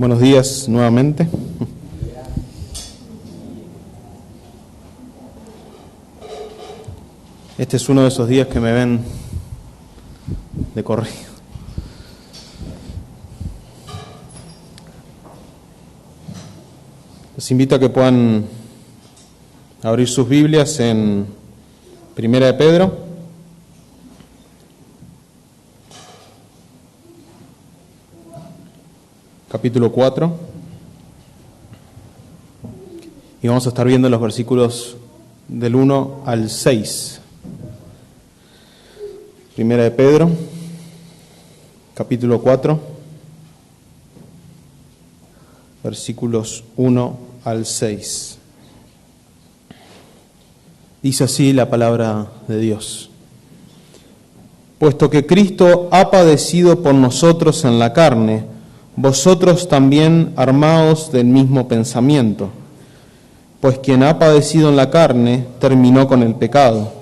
Buenos días nuevamente. Este es uno de esos días que me ven de corrido. Les invito a que puedan abrir sus Biblias en Primera de Pedro. Capítulo 4, y vamos a estar viendo los versículos del 1 al 6. Primera de Pedro, capítulo 4, versículos 1 al 6. Dice así la palabra de Dios. Puesto que Cristo ha padecido por nosotros en la carne, vosotros también armaos del mismo pensamiento, pues quien ha padecido en la carne terminó con el pecado,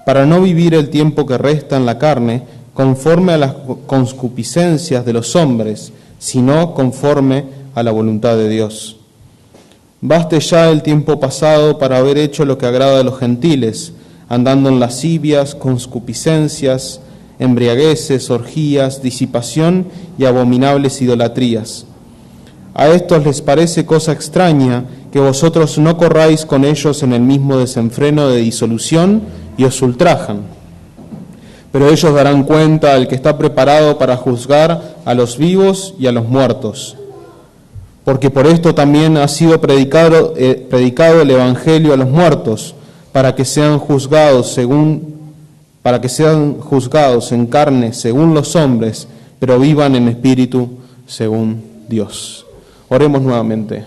para no vivir el tiempo que resta en la carne conforme a las concupiscencias de los hombres, sino conforme a la voluntad de Dios. Baste ya el tiempo pasado para haber hecho lo que agrada a los gentiles, andando en lascivias, concupiscencias, embriagueces, orgías, disipación y abominables idolatrías. A estos les parece cosa extraña que vosotros no corráis con ellos en el mismo desenfreno de disolución y os ultrajan. Pero ellos darán cuenta al que está preparado para juzgar a los vivos y a los muertos. Porque por esto también ha sido predicado el Evangelio a los muertos, para que sean juzgados en carne según los hombres, pero vivan en espíritu según Dios. Oremos nuevamente.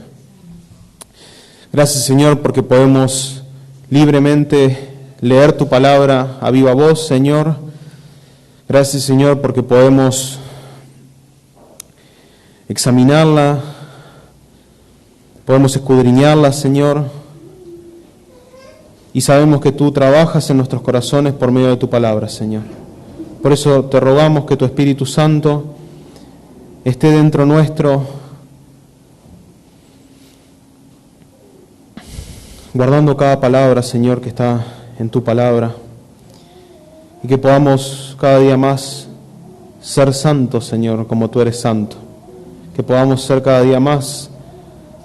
Gracias, Señor, porque podemos libremente leer tu palabra a viva voz, Señor. Gracias, Señor, porque podemos examinarla, podemos escudriñarla, Señor. Y sabemos que tú trabajas en nuestros corazones por medio de tu palabra, Señor. Por eso te rogamos que tu Espíritu Santo esté dentro nuestro, guardando cada palabra, Señor, que está en tu palabra, y que podamos cada día más ser santos, Señor, como tú eres santo. Que podamos ser cada día más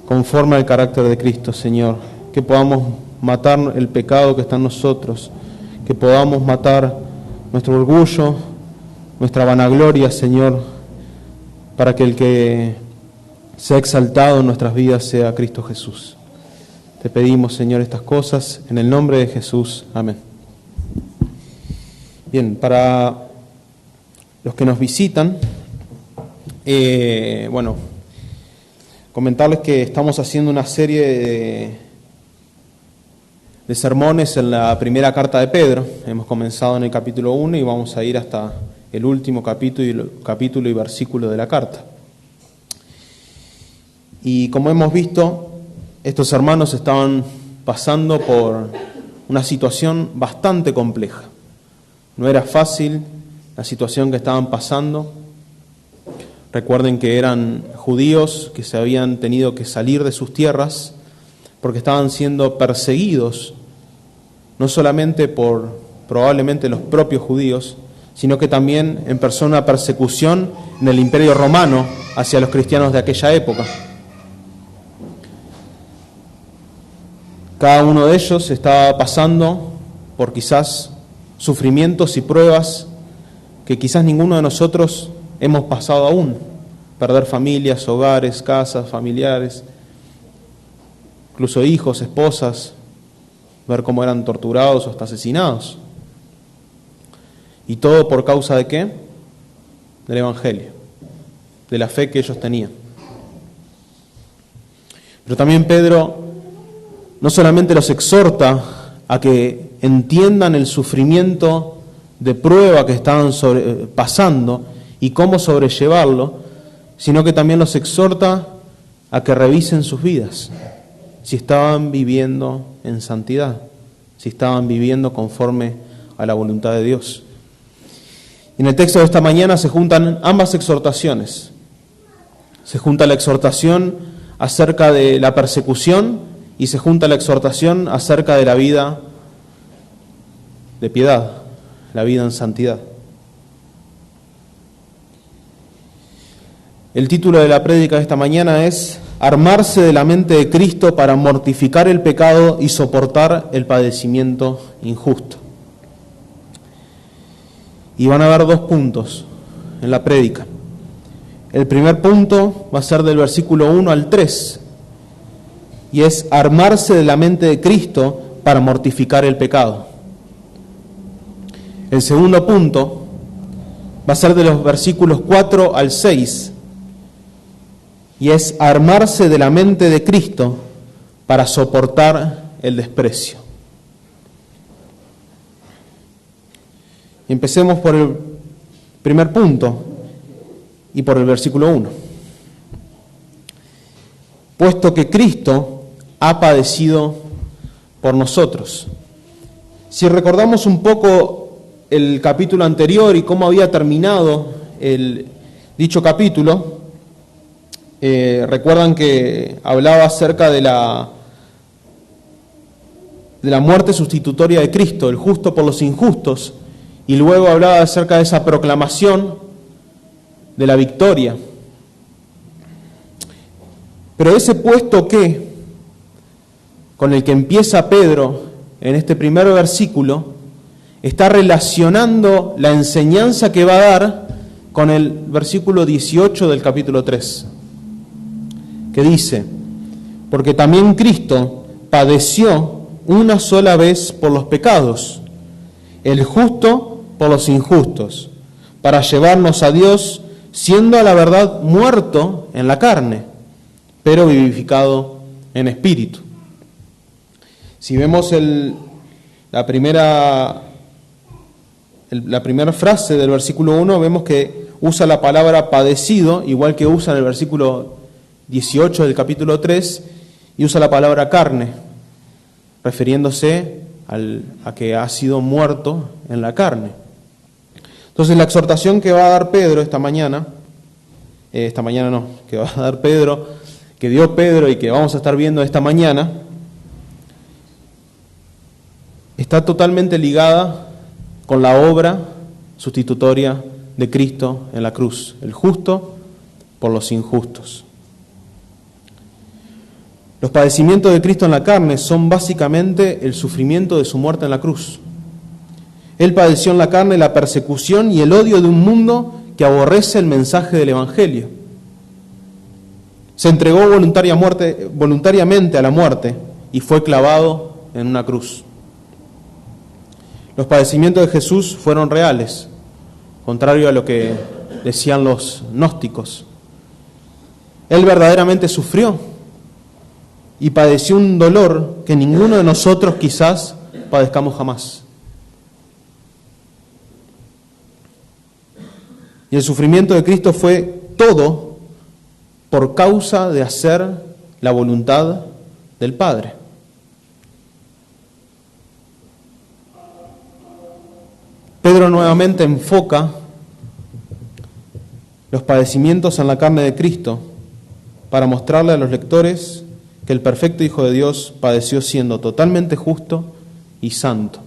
conforme al carácter de Cristo, Señor. Que podamos matar el pecado que está en nosotros, que podamos matar nuestro orgullo, nuestra vanagloria, Señor, para que el que sea exaltado en nuestras vidas sea Cristo Jesús. Te pedimos, Señor, estas cosas en el nombre de Jesús. Amén. Bien, para los que nos visitan, comentarles que estamos haciendo una serie de sermones en la primera carta de Pedro. Hemos comenzado en el capítulo 1 y vamos a ir hasta el último capítulo y versículo de la carta. Y como hemos visto, estos hermanos estaban pasando por una situación bastante compleja. No era fácil la situación que estaban pasando. Recuerden que eran judíos que se habían tenido que salir de sus tierras porque estaban siendo perseguidos, no solamente por probablemente los propios judíos, sino que también empezó una persecución en el Imperio Romano hacia los cristianos de aquella época. Cada uno de ellos estaba pasando por quizás sufrimientos y pruebas que quizás ninguno de nosotros hemos pasado aún. Perder familias, hogares, casas, familiares, incluso hijos, esposas, ver cómo eran torturados o hasta asesinados. Y todo por causa de ¿qué? Del Evangelio, de la fe que ellos tenían. Pero también Pedro no solamente los exhorta a que entiendan el sufrimiento de prueba que estaban pasando y cómo sobrellevarlo, sino que también los exhorta a que revisen sus vidas, si estaban viviendo en santidad, si estaban viviendo conforme a la voluntad de Dios. En el texto de esta mañana se juntan ambas exhortaciones. Se junta la exhortación acerca de la persecución y se junta la exhortación acerca de la vida de piedad, la vida en santidad. El título de la prédica de esta mañana es Armarse de la mente de Cristo para mortificar el pecado y soportar el padecimiento injusto. Y van a haber 2 puntos en la prédica. El primer punto va a ser del versículo 1 al 3, y es armarse de la mente de Cristo para mortificar el pecado. El segundo punto va a ser de los versículos 4 al 6, y es armarse de la mente de Cristo para soportar el desprecio. Empecemos por el primer punto y por el versículo 1. Puesto que Cristo ha padecido por nosotros. Si recordamos un poco el capítulo anterior y cómo había terminado dicho capítulo, recuerdan que hablaba acerca de la muerte sustitutoria de Cristo, el justo por los injustos, y luego hablaba acerca de esa proclamación de la victoria. Pero ese puesto que, con el que empieza Pedro en este primer versículo, está relacionando la enseñanza que va a dar con el versículo 18 del capítulo 3, que dice, porque también Cristo padeció una sola vez por los pecados, el justo por los injustos, para llevarnos a Dios, siendo a la verdad muerto en la carne, pero vivificado en espíritu. Si vemos la primera frase del versículo 1, vemos que usa la palabra padecido, igual que usa en el versículo 18 del capítulo 3, y usa la palabra carne, refiriéndose a que ha sido muerto en la carne. Entonces la exhortación que va a dar Pedro que va a dar Pedro, que dio Pedro y que vamos a estar viendo esta mañana, está totalmente ligada con la obra sustitutoria de Cristo en la cruz, el justo por los injustos. Los padecimientos de Cristo en la carne son básicamente el sufrimiento de su muerte en la cruz. Él padeció en la carne la persecución y el odio de un mundo que aborrece el mensaje del Evangelio. Se entregó voluntariamente a la muerte y fue clavado en una cruz. Los padecimientos de Jesús fueron reales, contrario a lo que decían los gnósticos. Él verdaderamente sufrió y padeció un dolor que ninguno de nosotros quizás padezcamos jamás. Y el sufrimiento de Cristo fue todo por causa de hacer la voluntad del Padre. Pedro nuevamente enfoca los padecimientos en la carne de Cristo para mostrarle a los lectores que el perfecto Hijo de Dios padeció siendo totalmente justo y santo.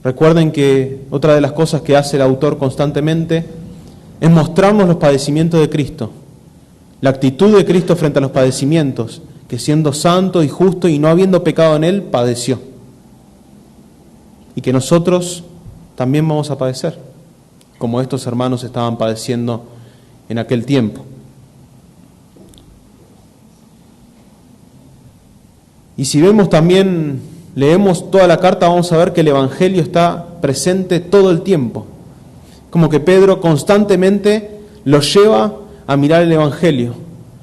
Recuerden que otra de las cosas que hace el autor constantemente es mostrarnos los padecimientos de Cristo, la actitud de Cristo frente a los padecimientos, que siendo santo y justo y no habiendo pecado en Él, padeció. Y que nosotros también vamos a padecer, como estos hermanos estaban padeciendo en aquel tiempo. Y si leemos toda la carta, vamos a ver que el Evangelio está presente todo el tiempo. Como que Pedro constantemente los lleva a mirar el Evangelio,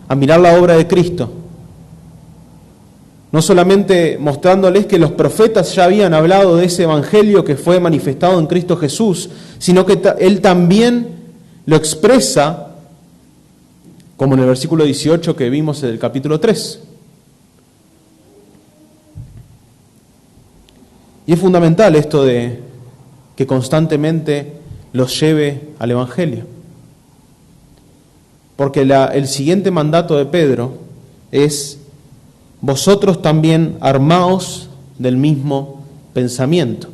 a mirar la obra de Cristo. No solamente mostrándoles que los profetas ya habían hablado de ese Evangelio que fue manifestado en Cristo Jesús, sino que Él también lo expresa, como en el versículo 18 que vimos en el capítulo 3. Y es fundamental esto de que constantemente los lleve al Evangelio. porque el siguiente mandato de Pedro es: vosotros también armaos del mismo pensamiento.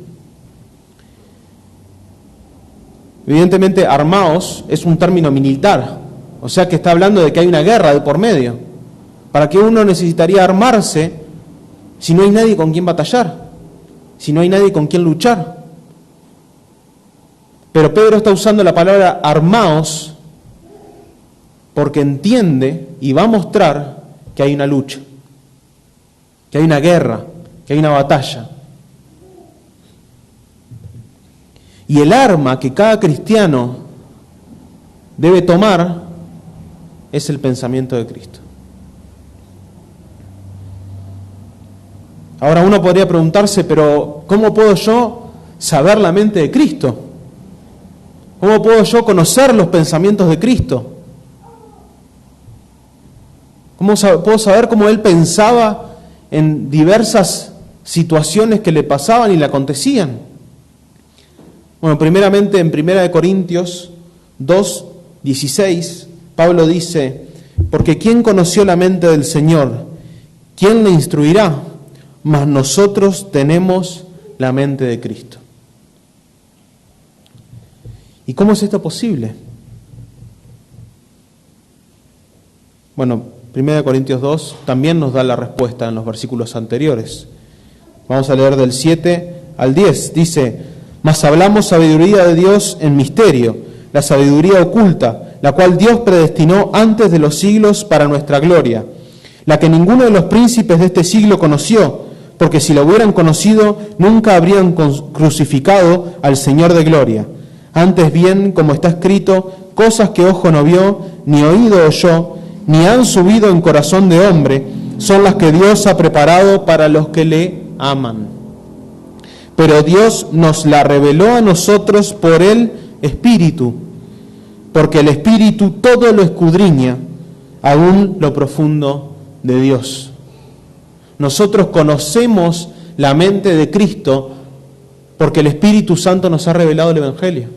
Evidentemente, armaos es un término militar, o sea que está hablando de que hay una guerra de por medio. ¿Para qué uno necesitaría armarse si no hay nadie con quien batallar? Si no hay nadie con quien luchar. Pero Pedro está usando la palabra armaos porque entiende y va a mostrar que hay una lucha, que hay una guerra, que hay una batalla. Y el arma que cada cristiano debe tomar es el pensamiento de Cristo. Ahora uno podría preguntarse, pero ¿cómo puedo yo saber la mente de Cristo? ¿Cómo puedo yo conocer los pensamientos de Cristo? ¿Cómo puedo saber cómo Él pensaba en diversas situaciones que le pasaban y le acontecían? Bueno, primeramente en 1 Corintios 2:16, Pablo dice: porque ¿quién conoció la mente del Señor? ¿Quién le instruirá? Mas nosotros tenemos la mente de Cristo. ¿Y cómo es esto posible? Bueno, 1 Corintios 2 también nos da la respuesta en los versículos anteriores. Vamos a leer del 7 al 10. Dice: mas hablamos sabiduría de Dios en misterio, la sabiduría oculta, la cual Dios predestinó antes de los siglos para nuestra gloria, la que ninguno de los príncipes de este siglo conoció, porque si la hubieran conocido, nunca habrían crucificado al Señor de gloria. Antes bien, como está escrito, cosas que ojo no vio, ni oído oyó, ni han subido en corazón de hombre, son las que Dios ha preparado para los que le aman. Pero Dios nos la reveló a nosotros por el Espíritu, porque el Espíritu todo lo escudriña, aún lo profundo de Dios. Nosotros conocemos la mente de Cristo porque el Espíritu Santo nos ha revelado el Evangelio.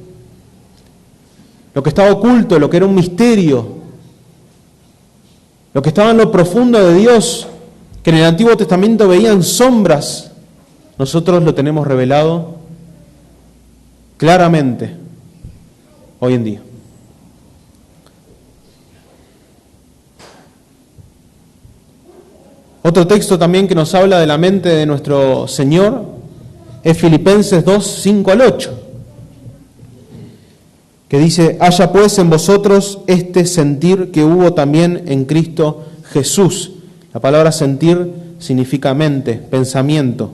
Lo que estaba oculto, lo que era un misterio, lo que estaba en lo profundo de Dios, que en el Antiguo Testamento veían sombras, nosotros lo tenemos revelado claramente hoy en día. Otro texto también que nos habla de la mente de nuestro Señor es Filipenses 2, 5 al 8, que dice: haya pues en vosotros este sentir que hubo también en Cristo Jesús. La palabra sentir significa mente, pensamiento.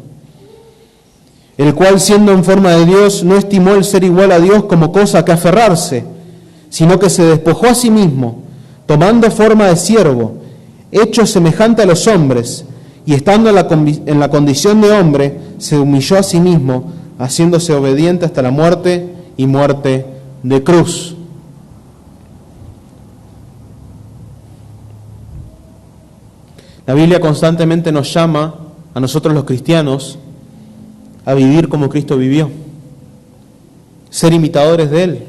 El cual, siendo en forma de Dios, no estimó el ser igual a Dios como cosa que aferrarse, sino que se despojó a sí mismo, tomando forma de siervo, hecho semejante a los hombres, y estando en la condición de hombre, se humilló a sí mismo, haciéndose obediente hasta la muerte y muerte de cruz. La Biblia constantemente nos llama a nosotros los cristianos a vivir como Cristo vivió, ser imitadores de Él,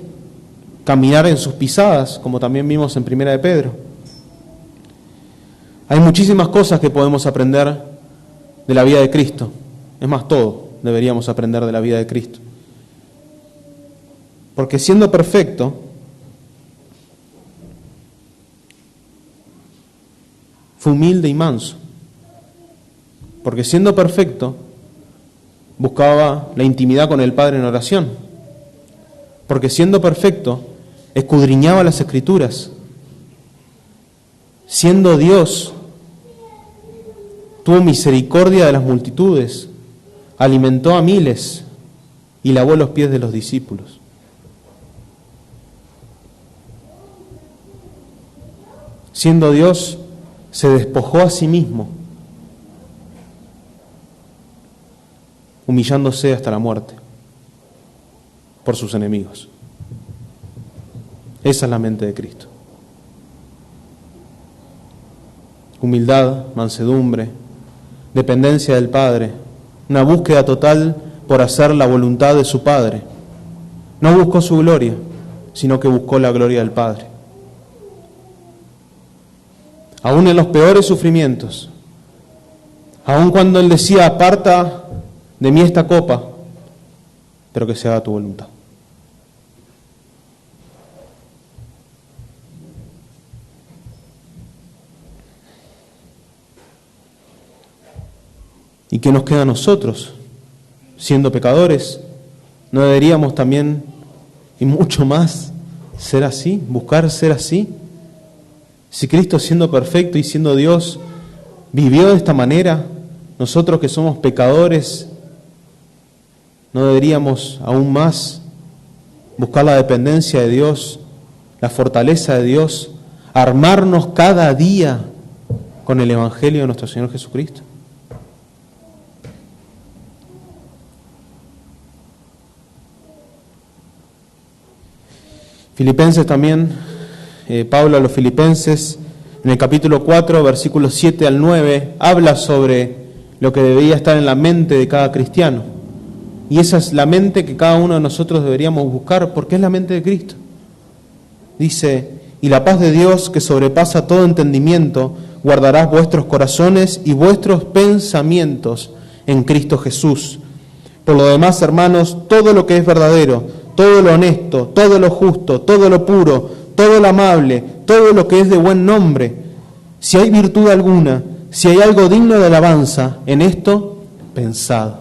caminar en sus pisadas, como también vimos en 1 de Pedro. Hay muchísimas cosas que podemos aprender de la vida de Cristo. Es más, todo deberíamos aprender de la vida de Cristo. Porque siendo perfecto, fue humilde y manso. Porque siendo perfecto, buscaba la intimidad con el Padre en oración. Porque siendo perfecto, escudriñaba las Escrituras. Siendo Dios, tuvo misericordia de las multitudes, alimentó a miles y lavó los pies de los discípulos. Siendo Dios, se despojó a sí mismo, humillándose hasta la muerte por sus enemigos. Esa es la mente de Cristo. Humildad, mansedumbre, dependencia del Padre, una búsqueda total por hacer la voluntad de su Padre. No buscó su gloria, sino que buscó la gloria del Padre. aún en los peores sufrimientos, aún cuando Él decía, aparta de mí esta copa, pero que se haga tu voluntad. ¿Y qué nos queda a nosotros? Siendo pecadores, ¿no deberíamos también, y mucho más, ser así, buscar ser así? Si Cristo, siendo perfecto y siendo Dios, vivió de esta manera, nosotros que somos pecadores, ¿no deberíamos aún más buscar la dependencia de Dios, la fortaleza de Dios, armarnos cada día con el Evangelio de nuestro Señor Jesucristo? Filipenses también, Pablo a los Filipenses, en el capítulo 4, versículos 7 al 9, habla sobre lo que debería estar en la mente de cada cristiano. Y esa es la mente que cada uno de nosotros deberíamos buscar, porque es la mente de Cristo. Dice, y la paz de Dios, que sobrepasa todo entendimiento, guardará vuestros corazones y vuestros pensamientos en Cristo Jesús. Por lo demás, hermanos, todo lo que es verdadero, todo lo honesto, todo lo justo, todo lo puro, todo lo amable, todo lo que es de buen nombre, si hay virtud alguna, si hay algo digno de alabanza, en esto pensad.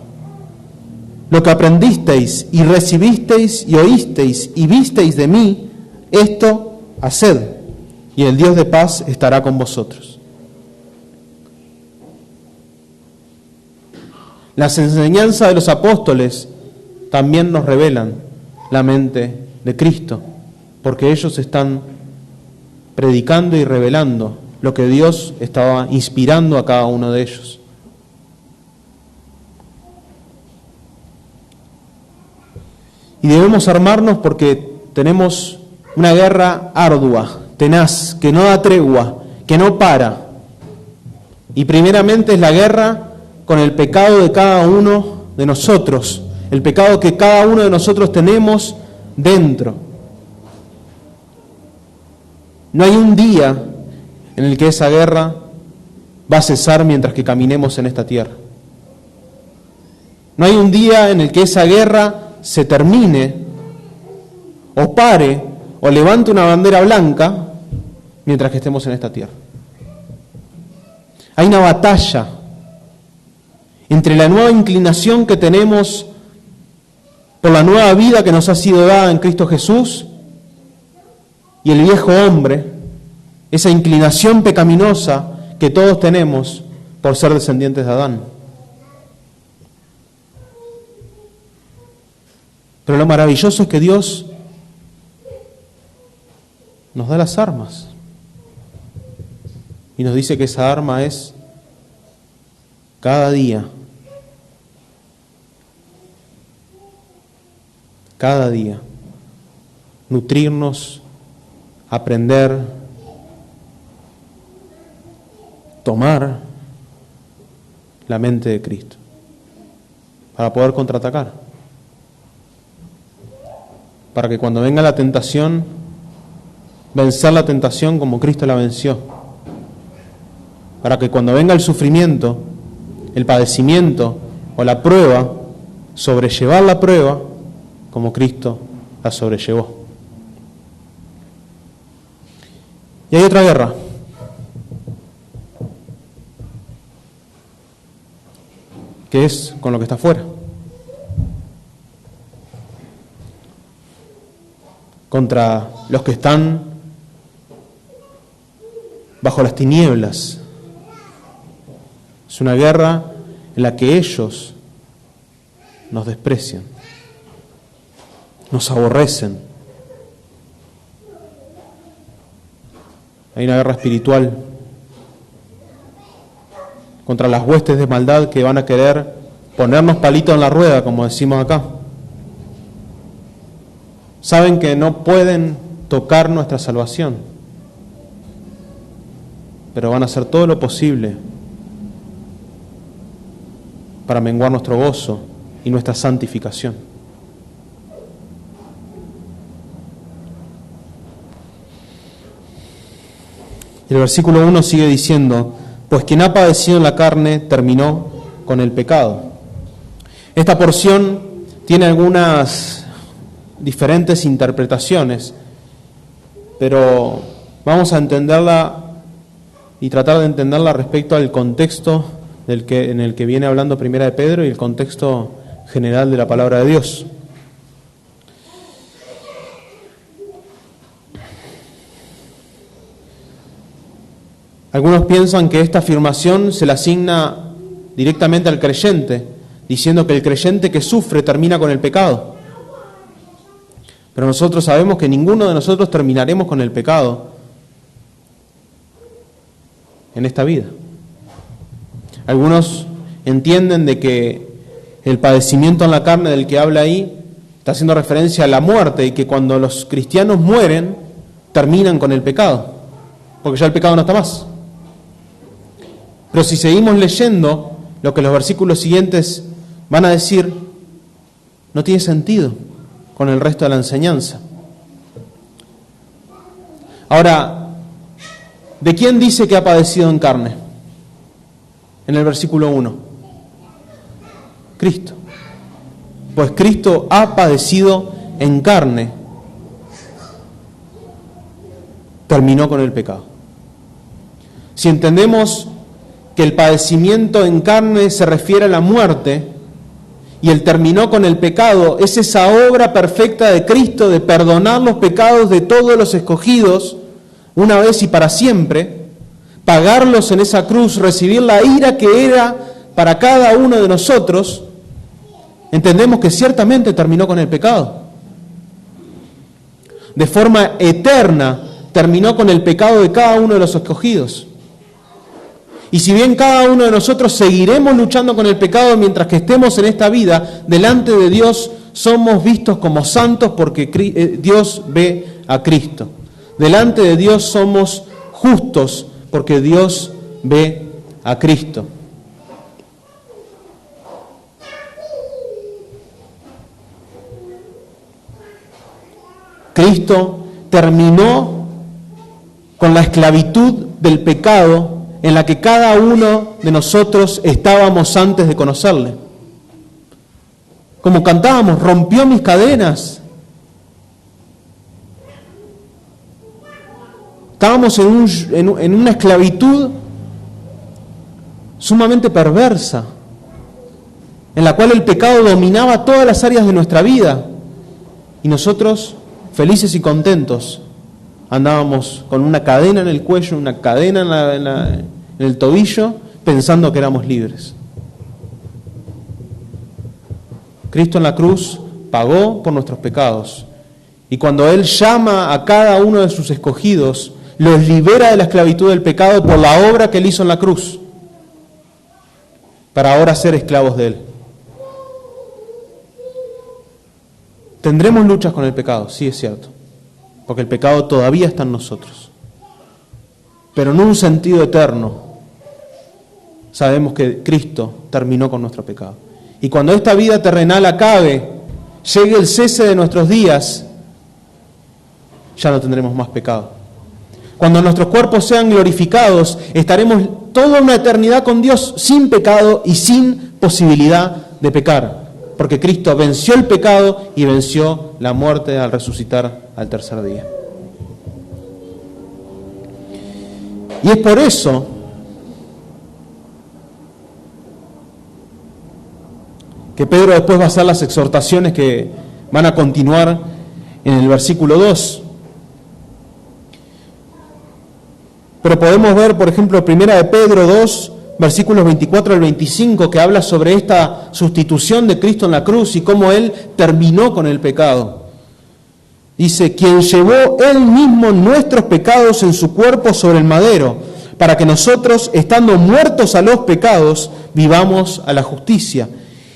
Lo que aprendisteis y recibisteis y oísteis y visteis de mí, esto haced, y el Dios de paz estará con vosotros. Las enseñanzas de los apóstoles también nos revelan la mente de Cristo, porque ellos están predicando y revelando lo que Dios estaba inspirando a cada uno de ellos. Y debemos armarnos porque tenemos una guerra ardua, tenaz, que no da tregua, que no para. Y primeramente es la guerra con el pecado de cada uno de nosotros, el pecado que cada uno de nosotros tenemos dentro. No hay un día en el que esa guerra va a cesar mientras que caminemos en esta tierra. No hay un día en el que esa guerra se termine, o pare, o levante una bandera blanca mientras que estemos en esta tierra. Hay una batalla entre la nueva inclinación que tenemos por la nueva vida que nos ha sido dada en Cristo Jesús y el viejo hombre, esa inclinación pecaminosa que todos tenemos por ser descendientes de Adán. Pero lo maravilloso es que Dios nos da las armas y nos dice que esa arma es cada día nutrirnos, aprender, tomar la mente de Cristo para poder contraatacar, para que cuando venga la tentación, vencer la tentación como Cristo la venció, para que cuando venga el sufrimiento, el padecimiento o la prueba, sobrellevar la prueba como Cristo la sobrellevó. Y hay otra guerra, que es con lo que está afuera, contra los que están bajo las tinieblas. Es una guerra en la que ellos nos desprecian, nos aborrecen. Hay una guerra espiritual contra las huestes de maldad que van a querer ponernos palito en la rueda, como decimos acá. Saben que no pueden tocar nuestra salvación, pero van a hacer todo lo posible para menguar nuestro gozo y nuestra santificación. Y el versículo 1 sigue diciendo, pues quien ha padecido en la carne terminó con el pecado. Esta porción tiene algunas diferentes interpretaciones, pero vamos a entenderla y tratar de entenderla respecto al contexto en el que viene hablando Primera de Pedro y el contexto general de la palabra de Dios. Algunos piensan que esta afirmación se la asigna directamente al creyente, diciendo que el creyente que sufre termina con el pecado. Pero nosotros sabemos que ninguno de nosotros terminaremos con el pecado en esta vida. Algunos entienden de que el padecimiento en la carne del que habla ahí está haciendo referencia a la muerte y que cuando los cristianos mueren terminan con el pecado, porque ya el pecado no está más. Pero si seguimos leyendo lo que los versículos siguientes van a decir, no tiene sentido con el resto de la enseñanza. Ahora, ¿de quién dice que ha padecido en carne? En el versículo 1. Cristo. Pues Cristo ha padecido en carne. Terminó con el pecado. Si entendemos que el padecimiento en carne se refiere a la muerte y el terminó con el pecado, es esa obra perfecta de Cristo de perdonar los pecados de todos los escogidos una vez y para siempre, pagarlos en esa cruz, recibir la ira que era para cada uno de nosotros, entendemos que ciertamente terminó con el pecado. De forma eterna terminó con el pecado de cada uno de los escogidos. Y si bien cada uno de nosotros seguiremos luchando con el pecado mientras que estemos en esta vida, delante de Dios somos vistos como santos porque Dios ve a Cristo. Delante de Dios somos justos porque Dios ve a Cristo. Cristo terminó con la esclavitud del pecado en la que cada uno de nosotros estábamos antes de conocerle. Como cantábamos, rompió mis cadenas. Estábamos en una esclavitud sumamente perversa, en la cual el pecado dominaba todas las áreas de nuestra vida. Y nosotros, felices y contentos, andábamos con una cadena en el cuello, una cadena en el tobillo, pensando que éramos libres. Cristo en la cruz pagó por nuestros pecados. Y cuando Él llama a cada uno de sus escogidos, los libera de la esclavitud del pecado por la obra que Él hizo en la cruz, para ahora ser esclavos de Él. Tendremos luchas con el pecado, sí es cierto, porque el pecado todavía está en nosotros. Pero en un sentido eterno, sabemos que Cristo terminó con nuestro pecado. Y cuando esta vida terrenal acabe, llegue el cese de nuestros días, ya no tendremos más pecado. Cuando nuestros cuerpos sean glorificados, estaremos toda una eternidad con Dios sin pecado y sin posibilidad de pecar. Porque Cristo venció el pecado y venció la muerte al resucitar al tercer día. Y es por eso que Pedro después va a hacer las exhortaciones que van a continuar en el versículo 2. Pero podemos ver, por ejemplo, 1 de Pedro 2, versículos 24 al 25, que habla sobre esta sustitución de Cristo en la cruz y cómo Él terminó con el pecado. Dice, quien llevó Él mismo nuestros pecados en su cuerpo sobre el madero, para que nosotros, estando muertos a los pecados, vivamos a la justicia,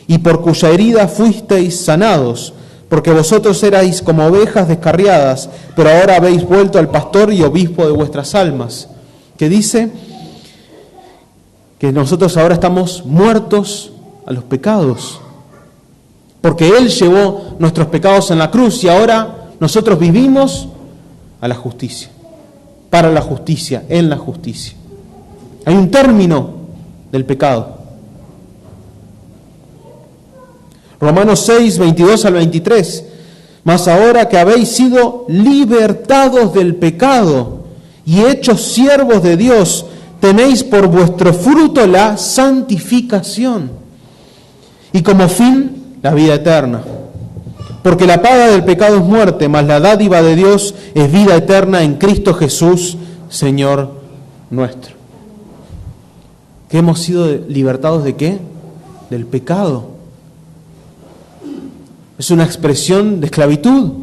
y por cuya herida fuisteis sanados, porque vosotros erais como ovejas descarriadas, pero ahora habéis vuelto al pastor y obispo de vuestras almas, que dice que nosotros ahora estamos muertos a los pecados, porque Él llevó nuestros pecados en la cruz y ahora nosotros vivimos a la justicia. para la justicia, en la justicia. Hay un término del pecado. Romanos 6, 22 al 23. Mas ahora que habéis sido libertados del pecado y hechos siervos de Dios, tenéis por vuestro fruto la santificación y como fin la vida eterna. Porque la paga del pecado es muerte, mas la dádiva de Dios es vida eterna en Cristo Jesús, Señor nuestro. ¿Que hemos sido libertados de qué? Del pecado. Es una expresión de esclavitud,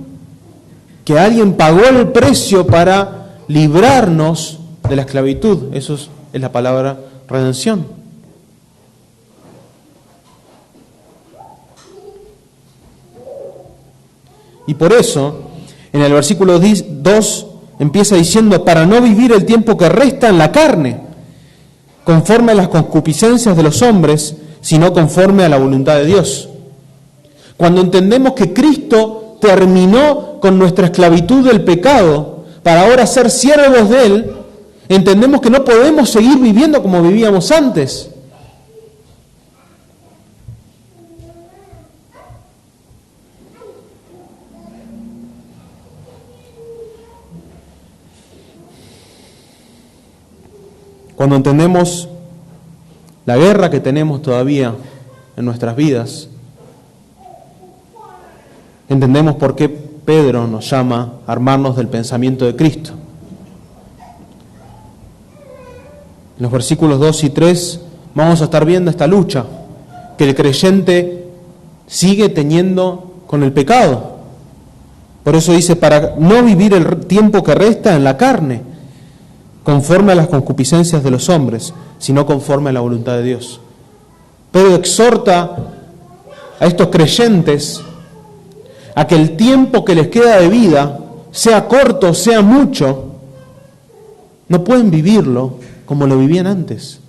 que alguien pagó el precio para librarnos de la esclavitud. Eso es la palabra redención. Y por eso, en el versículo 2 empieza diciendo, para no vivir el tiempo que resta en la carne, conforme a las concupiscencias de los hombres, sino conforme a la voluntad de Dios. Cuando entendemos que Cristo terminó con nuestra esclavitud del pecado para ahora ser siervos de Él, entendemos que no podemos seguir viviendo como vivíamos antes. Cuando entendemos la guerra que tenemos todavía en nuestras vidas, entendemos por qué Pedro nos llama a armarnos del pensamiento de Cristo. En los versículos 2 y 3 vamos a estar viendo esta lucha que el creyente sigue teniendo con el pecado. Por eso dice, para no vivir el tiempo que resta en la carne, conforme a las concupiscencias de los hombres, sino conforme a la voluntad de Dios. Pedro exhorta a estos creyentes a que el tiempo que les queda de vida, sea corto, sea mucho, no pueden vivirlo como lo vivían antes.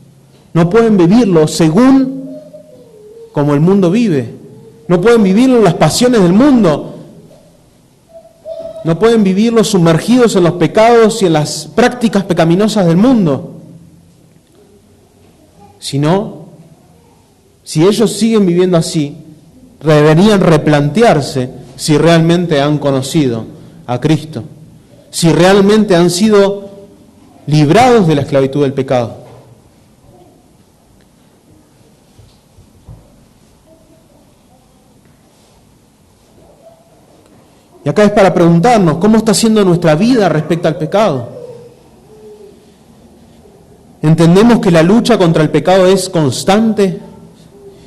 No pueden vivirlo según como el mundo vive. No pueden vivirlo en las pasiones del mundo. No pueden vivirlo sumergidos en los pecados y en las prácticas pecaminosas del mundo. Sino, si ellos siguen viviendo así, deberían replantearse si realmente han conocido a Cristo, si realmente han sido librados de la esclavitud del pecado. Y acá es para preguntarnos, ¿cómo está siendo nuestra vida respecto al pecado? ¿Entendemos que la lucha contra el pecado es constante?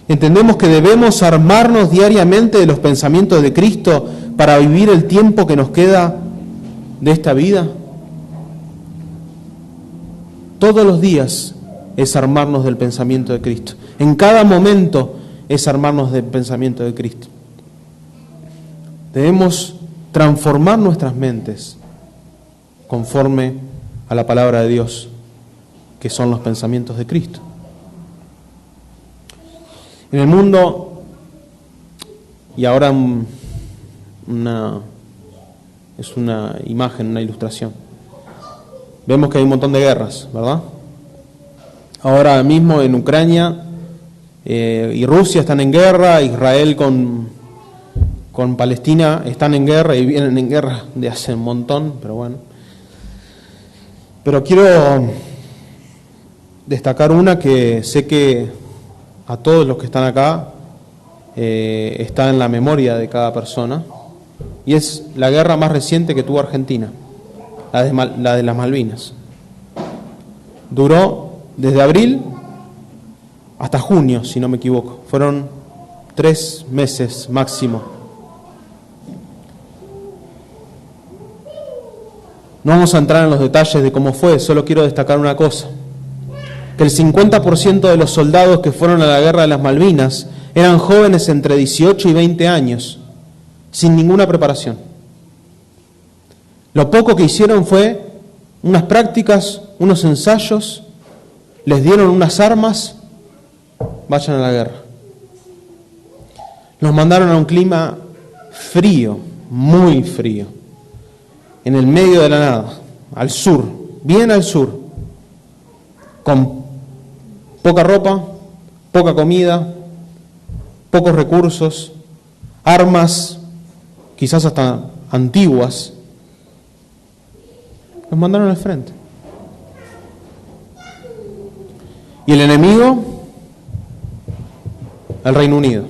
¿Entendemos que debemos armarnos diariamente de los pensamientos de Cristo para vivir el tiempo que nos queda de esta vida? Todos los días es armarnos del pensamiento de Cristo. En cada momento es armarnos del pensamiento de Cristo. Debemos transformar nuestras mentes conforme a la palabra de Dios, que son los pensamientos de Cristo. En el mundo, y ahora es una imagen, una ilustración, vemos que hay un montón de guerras, ¿verdad? Ahora mismo en Ucrania y Rusia están en guerra, Israel con Palestina están en guerra y vienen en guerra de hace un montón, pero bueno. Pero quiero destacar una que sé que a todos los que están acá está en la memoria de cada persona, y es la guerra más reciente que tuvo Argentina, la de las Malvinas. Duró desde abril hasta junio, si no me equivoco. Fueron 3 meses máximo. No vamos a entrar en los detalles de cómo fue, solo quiero destacar una cosa. Que el 50% de los soldados que fueron a la guerra de las Malvinas eran jóvenes entre 18 y 20 años, sin ninguna preparación. Lo poco que hicieron fue unas prácticas, unos ensayos, les dieron unas armas, vayan a la guerra. Los mandaron a un clima frío, muy frío, en el medio de la nada, al sur, bien al sur, con poca ropa, poca comida, pocos recursos, armas, quizás hasta antiguas. Los mandaron al frente. Y el enemigo, el Reino Unido.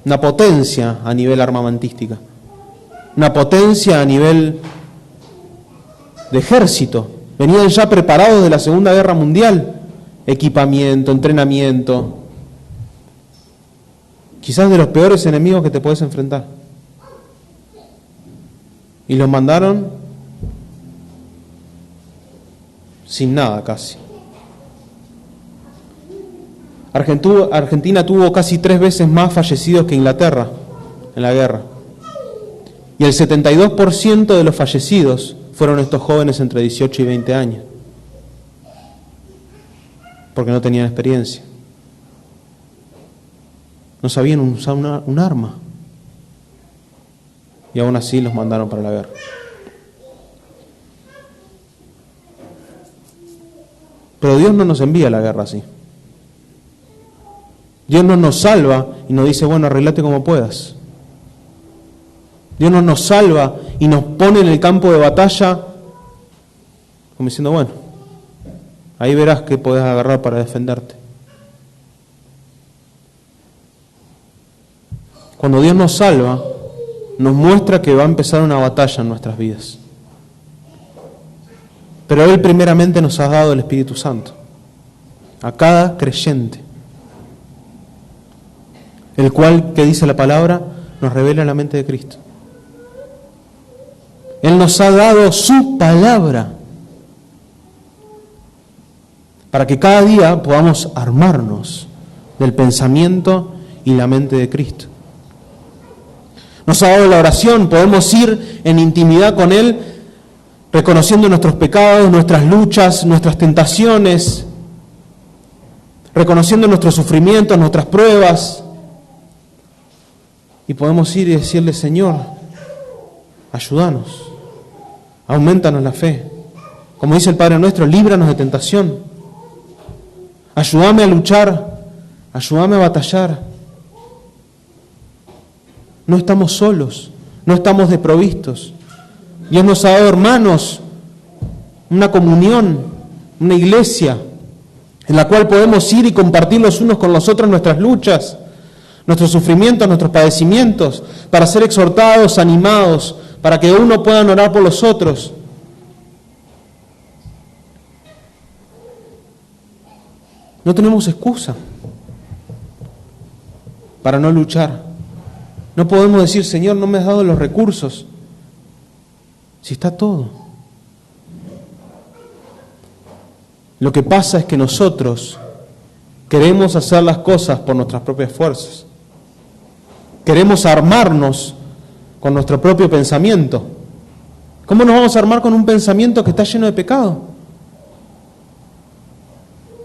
Una potencia a nivel armamentística. Una potencia a nivel de ejército. Venían ya preparados de la Segunda Guerra Mundial. Equipamiento, entrenamiento. Quizás de los peores enemigos que te puedes enfrentar. Y los mandaron sin nada casi. Argentina tuvo casi 3 veces más fallecidos que Inglaterra en la guerra. Y el 72% de los fallecidos fueron estos jóvenes entre 18 y 20 años. Porque no tenían experiencia. No sabían usar un arma. Y aún así los mandaron para la guerra. Pero Dios no nos envía a la guerra así. Dios no nos salva y nos dice, bueno, arreglate como puedas. Dios no nos salva y nos pone en el campo de batalla como diciendo, bueno, ahí verás qué podés agarrar para defenderte. Cuando Dios nos salva, nos muestra que va a empezar una batalla en nuestras vidas. Pero Él primeramente nos ha dado el Espíritu Santo, a cada creyente, el cual, que dice la palabra, nos revela la mente de Cristo. Él nos ha dado su palabra, para que cada día podamos armarnos del pensamiento y la mente de Cristo. Nos ha dado la oración, podemos ir en intimidad con Él, reconociendo nuestros pecados, nuestras luchas, nuestras tentaciones, reconociendo nuestros sufrimientos, nuestras pruebas. Y podemos ir y decirle, Señor, ayúdanos, aumentanos la fe. Como dice el Padre nuestro, líbranos de tentación. Ayúdame a luchar, ayúdame a batallar. No estamos solos, no estamos desprovistos. Dios nos ha dado hermanos, una comunión, una iglesia, en la cual podemos ir y compartir los unos con los otros nuestras luchas, nuestros sufrimientos, nuestros padecimientos, para ser exhortados, animados, para que uno pueda orar por los otros. No tenemos excusa para no luchar. No podemos decir, Señor, no me has dado los recursos. Si está todo. Lo que pasa es que nosotros queremos hacer las cosas por nuestras propias fuerzas. Queremos armarnos con nuestro propio pensamiento. ¿Cómo nos vamos a armar con un pensamiento que está lleno de pecado?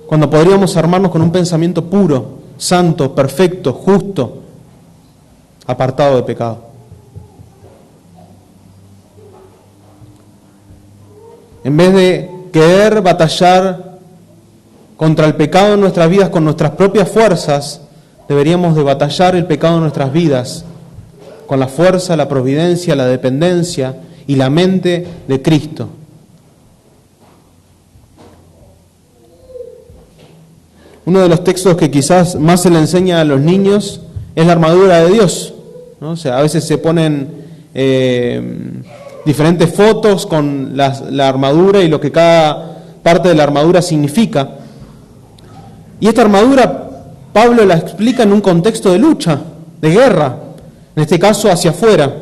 Cuando podríamos armarnos con un pensamiento puro, santo, perfecto, justo, apartado de pecado. En vez de querer batallar contra el pecado en nuestras vidas con nuestras propias fuerzas, deberíamos de batallar el pecado en nuestras vidas con la fuerza, la providencia, la dependencia y la mente de Cristo. Uno de los textos que quizás más se le enseña a los niños es la armadura de Dios, ¿no? O sea, a veces se ponen diferentes fotos con la armadura y lo que cada parte de la armadura significa. Y esta armadura, Pablo la explica en un contexto de lucha, de guerra, en este caso hacia afuera,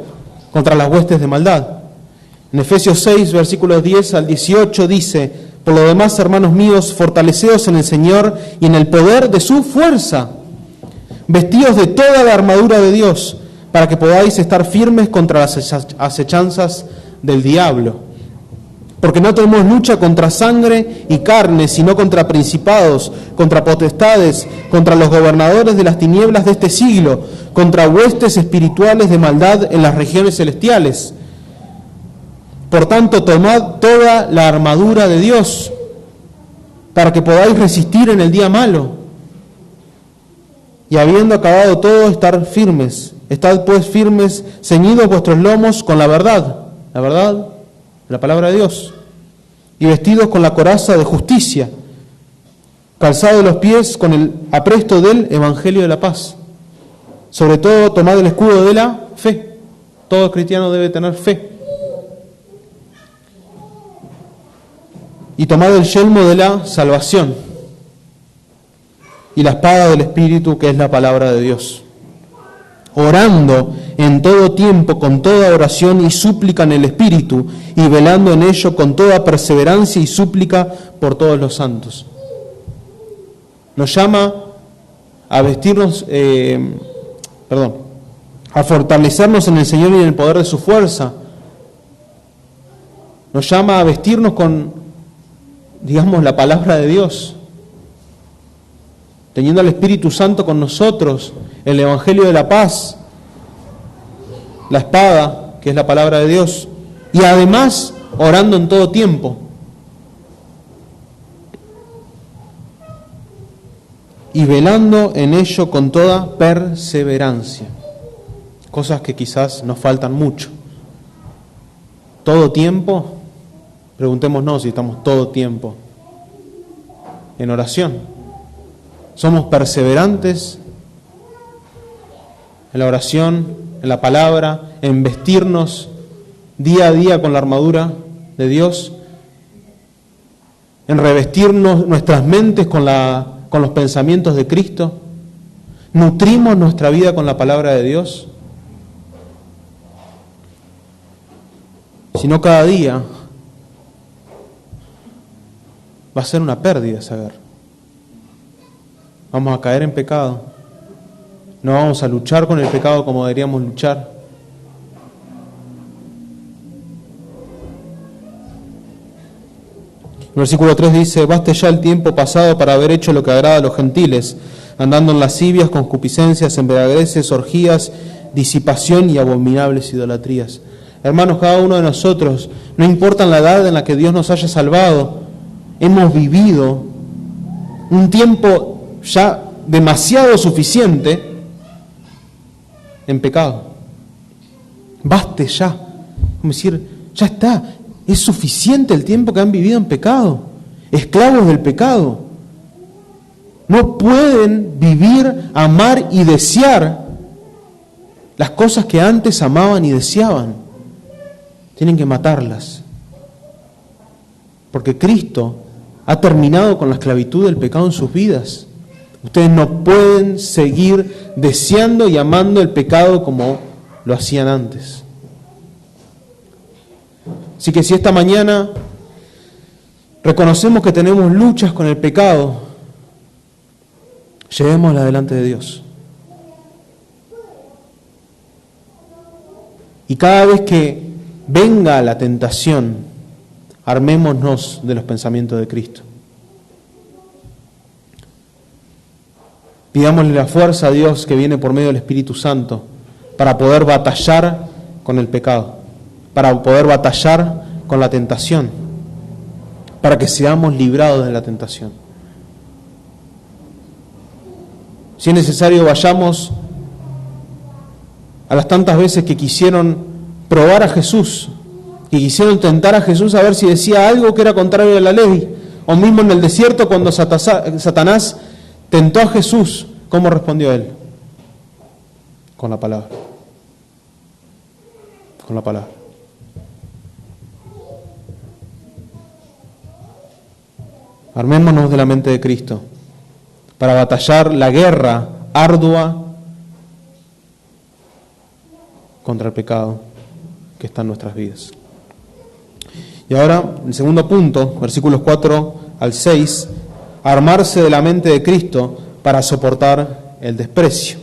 contra las huestes de maldad. En Efesios 6, versículos 10 al 18 dice, por lo demás, hermanos míos, fortaleceos en el Señor y en el poder de su fuerza, vestidos de toda la armadura de Dios, para que podáis estar firmes contra las acechanzas del diablo. Porque no tenemos lucha contra sangre y carne, sino contra principados, contra potestades, contra los gobernadores de las tinieblas de este siglo, contra huestes espirituales de maldad en las regiones celestiales. Por tanto, tomad toda la armadura de Dios, para que podáis resistir en el día malo. Y habiendo acabado todo, estar firmes. Estad pues firmes, ceñidos vuestros lomos con la verdad, la palabra de Dios, y vestidos con la coraza de justicia, calzados los pies con el apresto del evangelio de la paz. Sobre todo, tomad el escudo de la fe. Todo cristiano debe tener fe. Y tomad el yelmo de la salvación y la espada del Espíritu, que es la palabra de Dios, orando en todo tiempo con toda oración y súplica en el Espíritu, y velando en ello con toda perseverancia y súplica por todos los santos. Nos llama a vestirnos, a fortalecernos en el Señor y en el poder de su fuerza. Nos llama a vestirnos con, la palabra de Dios, teniendo al Espíritu Santo con nosotros, el Evangelio de la paz, la espada, que es la palabra de Dios, y además orando en todo tiempo. Y velando en ello con toda perseverancia. Cosas que quizás nos faltan mucho. Todo tiempo, preguntémonos si estamos todo tiempo en oración. ¿Somos perseverantes en la oración, en la palabra, en vestirnos día a día con la armadura de Dios? ¿En revestirnos nuestras mentes con los pensamientos de Cristo? ¿Nutrimos nuestra vida con la palabra de Dios? Si no, cada día va a ser una pérdida saber. Vamos a caer en pecado. No vamos a luchar con el pecado como deberíamos luchar. El versículo 3 dice: baste ya el tiempo pasado para haber hecho lo que agrada a los gentiles, andando en lascivias, concupiscencias, embriagueces, orgías, disipación y abominables idolatrías. Hermanos, cada uno de nosotros, no importa la edad en la que Dios nos haya salvado, hemos vivido un tiempo ya demasiado suficiente en pecado. Baste ya. Como decir, ya está, es suficiente el tiempo que han vivido en pecado, esclavos del pecado. No pueden vivir, amar y desear las cosas que antes amaban y deseaban. Tienen que matarlas. Porque Cristo ha terminado con la esclavitud del pecado en sus vidas. Ustedes no pueden seguir deseando y amando el pecado como lo hacían antes. Así que si esta mañana reconocemos que tenemos luchas con el pecado, llevémosla delante de Dios. Y cada vez que venga la tentación, armémonos de los pensamientos de Cristo. Pidámosle la fuerza a Dios que viene por medio del Espíritu Santo para poder batallar con el pecado, para poder batallar con la tentación, para que seamos librados de la tentación. Si es necesario, vayamos a las tantas veces que quisieron probar a Jesús, que quisieron tentar a Jesús a ver si decía algo que era contrario a la ley, o mismo en el desierto cuando Satanás tentó a Jesús. ¿Cómo respondió él? Con la palabra. Con la palabra. Armémonos de la mente de Cristo para batallar la guerra ardua contra el pecado que está en nuestras vidas. Y ahora, el segundo punto, versículos 4 al 6, armarse de la mente de Cristo para soportar el desprecio.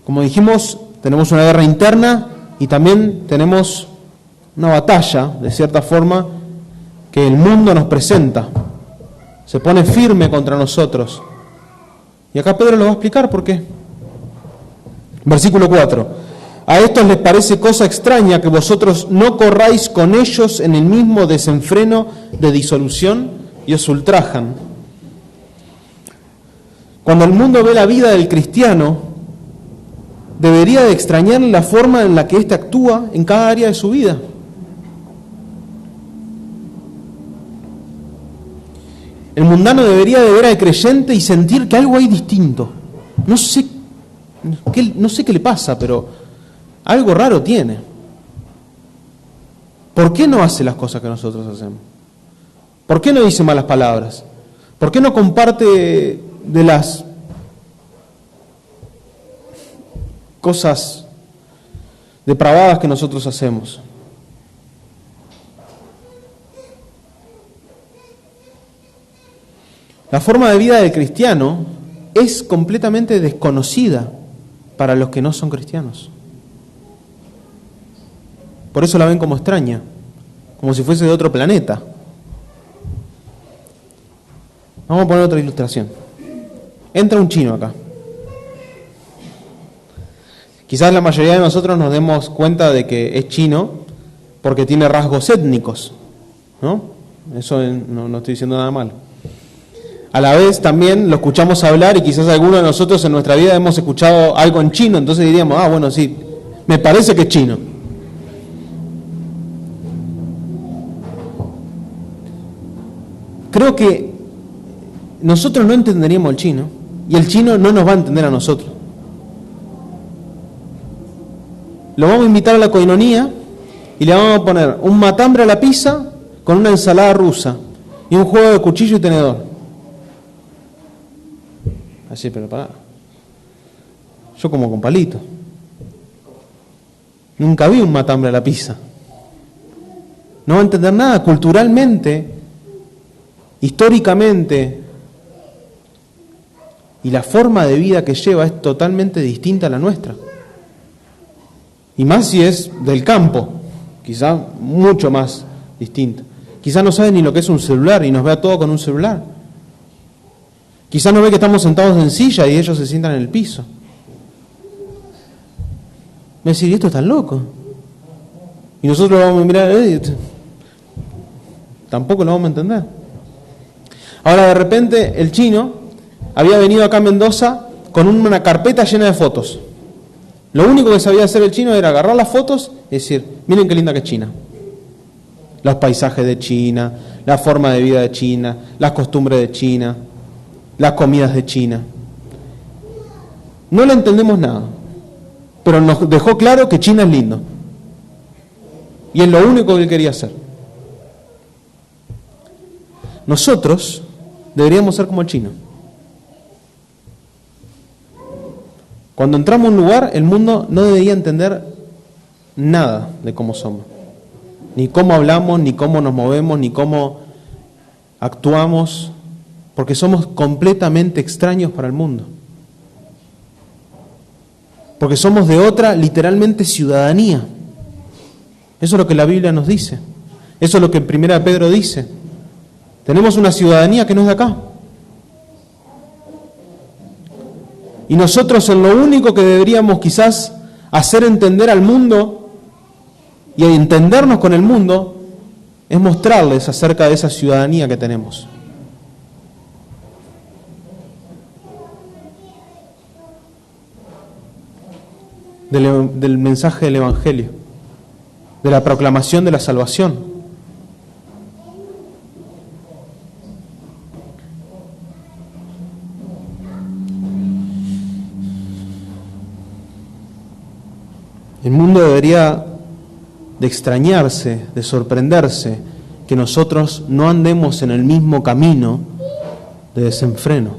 Como dijimos, tenemos una guerra interna y también tenemos una batalla, de cierta forma, que el mundo nos presenta. Se pone firme contra nosotros. Y acá Pedro lo va a explicar por qué. Versículo 4. A estos les parece cosa extraña que vosotros no corráis con ellos en el mismo desenfreno de disolución y os ultrajan. Cuando el mundo ve la vida del cristiano, debería de extrañar la forma en la que éste actúa en cada área de su vida. El mundano debería de ver al creyente y sentir que algo hay distinto. No sé qué le pasa, pero algo raro tiene. ¿Por qué no hace las cosas que nosotros hacemos? ¿Por qué no dice malas palabras? ¿Por qué no comparte de las cosas depravadas que nosotros hacemos? La forma de vida del cristiano es completamente desconocida para los que no son cristianos. Por eso la ven como extraña, como si fuese de otro planeta. Vamos a poner otra ilustración. Entra un chino acá. Quizás la mayoría de nosotros nos demos cuenta de que es chino porque tiene rasgos étnicos, ¿no? Eso no estoy diciendo nada malo. A la vez también lo escuchamos hablar y quizás algunos de nosotros en nuestra vida hemos escuchado algo en chino, entonces diríamos, bueno, sí, me parece que es chino. Creo que nosotros no entenderíamos el chino y el chino no nos va a entender a nosotros. Lo vamos a invitar a la coinonía y le vamos a poner un matambre a la pizza con una ensalada rusa y un juego de cuchillo y tenedor. Así, pero pará. Yo como con palito. Nunca vi un matambre a la pizza. No va a entender nada. Culturalmente, históricamente, y la forma de vida que lleva es totalmente distinta a la nuestra. Y más si es del campo, quizá mucho más distinta. Quizá no sabe ni lo que es un celular y nos ve a todos con un celular. Quizá no ve que estamos sentados en silla y ellos se sientan en el piso. Va a decir, ¿esto está loco? Y nosotros lo vamos a mirar, tampoco lo vamos a entender. Ahora de repente el chino había venido acá a Mendoza con una carpeta llena de fotos. Lo único que sabía hacer el chino era agarrar las fotos y decir, miren qué linda que es China. Los paisajes de China, la forma de vida de China, las costumbres de China, las comidas de China. No le entendemos nada, pero nos dejó claro que China es lindo. Y es lo único que él quería hacer. Nosotros deberíamos ser como el chino. Cuando entramos a un lugar, el mundo no debería entender nada de cómo somos. Ni cómo hablamos, ni cómo nos movemos, ni cómo actuamos, porque somos completamente extraños para el mundo. Porque somos de otra, literalmente, ciudadanía. Eso es lo que la Biblia nos dice. Eso es lo que en 1 Pedro dice. Tenemos una ciudadanía que no es de acá. Y nosotros en lo único que deberíamos quizás hacer entender al mundo y entendernos con el mundo es mostrarles acerca de esa ciudadanía que tenemos. Del mensaje del Evangelio, de la proclamación de la salvación. El mundo debería de extrañarse, de sorprenderse, que nosotros no andemos en el mismo camino de desenfreno.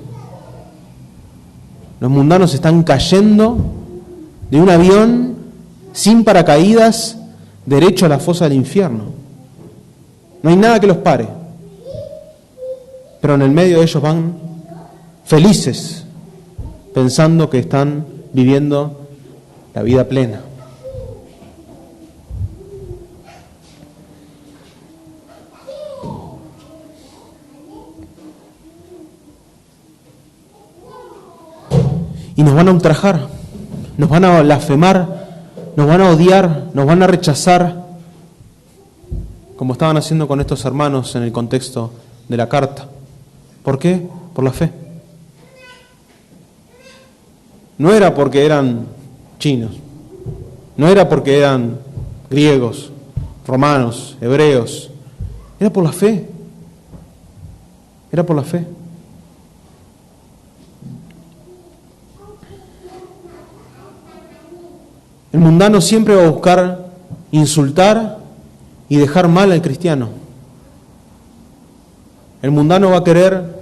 Los mundanos están cayendo de un avión sin paracaídas derecho a la fosa del infierno. No hay nada que los pare. Pero en el medio de ellos van felices, pensando que están viviendo la vida plena. Y nos van a ultrajar, nos van a blasfemar nos van a odiar, nos van a rechazar, como estaban haciendo con estos hermanos en el contexto de la carta. ¿Por qué? Por la fe. No era porque eran chinos, no era porque eran griegos, romanos, hebreos, era por la fe. Era por la fe. El mundano siempre va a buscar insultar y dejar mal al cristiano. El mundano va a querer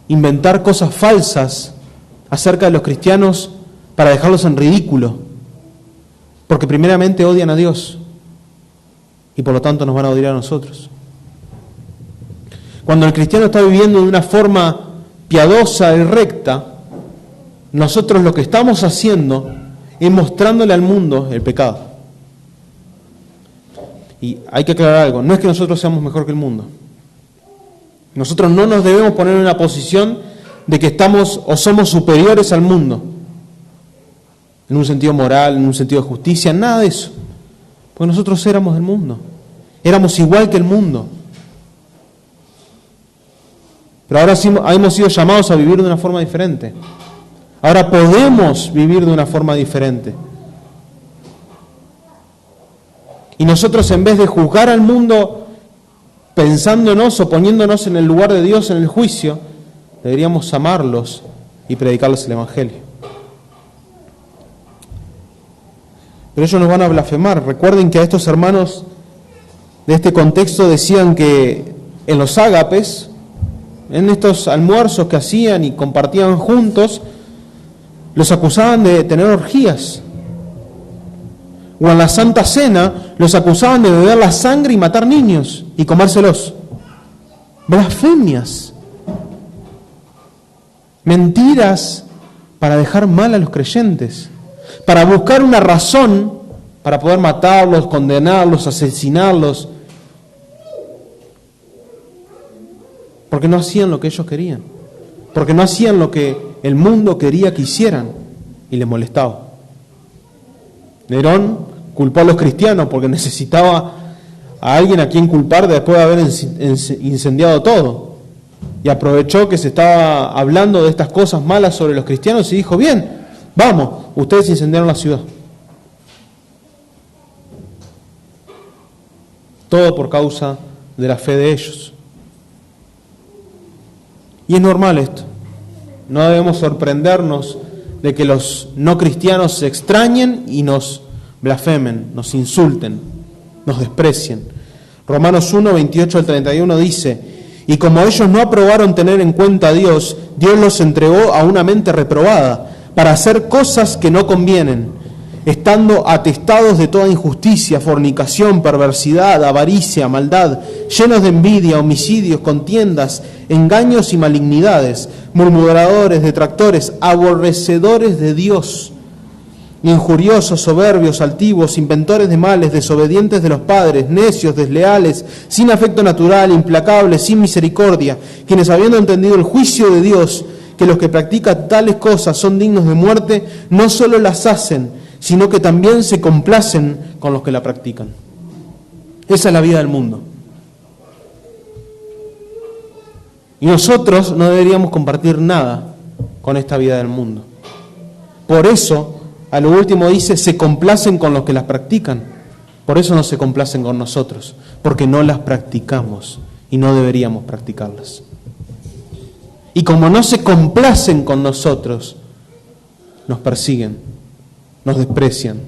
inventar cosas falsas acerca de los cristianos para dejarlos en ridículo, porque primeramente odian a Dios y por lo tanto nos van a odiar a nosotros. Cuando el cristiano está viviendo de una forma piadosa y recta, nosotros lo que estamos haciendo es mostrándole al mundo el pecado. Y hay que aclarar algo, no es que nosotros seamos mejor que el mundo. Nosotros no nos debemos poner en una posición de que estamos o somos superiores al mundo, en un sentido moral, en un sentido de justicia, nada de eso. Porque nosotros éramos del mundo, éramos igual que el mundo. Pero ahora sí hemos sido llamados a vivir de una forma diferente. Ahora podemos vivir de una forma diferente. Y nosotros, en vez de juzgar al mundo pensándonos o poniéndonos en el lugar de Dios en el juicio, deberíamos amarlos y predicarles el Evangelio. Pero ellos nos van a blasfemar. Recuerden que a estos hermanos de este contexto decían que en los ágapes, en estos almuerzos que hacían y compartían juntos, los acusaban de tener orgías. O en la Santa Cena los acusaban de beber la sangre y matar niños y comérselos. Blasfemias. Mentiras para dejar mal a los creyentes, para buscar una razón para poder matarlos, condenarlos, asesinarlos, porque no hacían lo que ellos querían, porque no hacían lo que el mundo quería que hicieran y les molestaba. Nerón culpó a los cristianos porque necesitaba a alguien a quien culpar después de haber incendiado todo, y aprovechó que se estaba hablando de estas cosas malas sobre los cristianos y dijo: bien, vamos, ustedes incendiaron la ciudad. Todo por causa de la fe de ellos. Y es normal esto. No debemos sorprendernos de que los no cristianos se extrañen y nos blasfemen, nos insulten, nos desprecien. Romanos 1, 28 al 31 dice: y como ellos no aprobaron tener en cuenta a Dios, Dios los entregó a una mente reprobada para hacer cosas que no convienen, estando atestados de toda injusticia, fornicación, perversidad, avaricia, maldad, llenos de envidia, homicidios, contiendas, engaños y malignidades, murmuradores, detractores, aborrecedores de Dios, injuriosos, soberbios, altivos, inventores de males, desobedientes de los padres, necios, desleales, sin afecto natural, implacables, sin misericordia, quienes, habiendo entendido el juicio de Dios, que los que practican tales cosas son dignos de muerte, no solo las hacen, sino que también se complacen con los que la practican. Esa es la vida del mundo. Y nosotros no deberíamos compartir nada con esta vida del mundo. Por eso, a lo último dice: se complacen con los que las practican. Por eso no se complacen con nosotros, porque no las practicamos y no deberíamos practicarlas. Y como no se complacen con nosotros, nos persiguen, nos desprecian,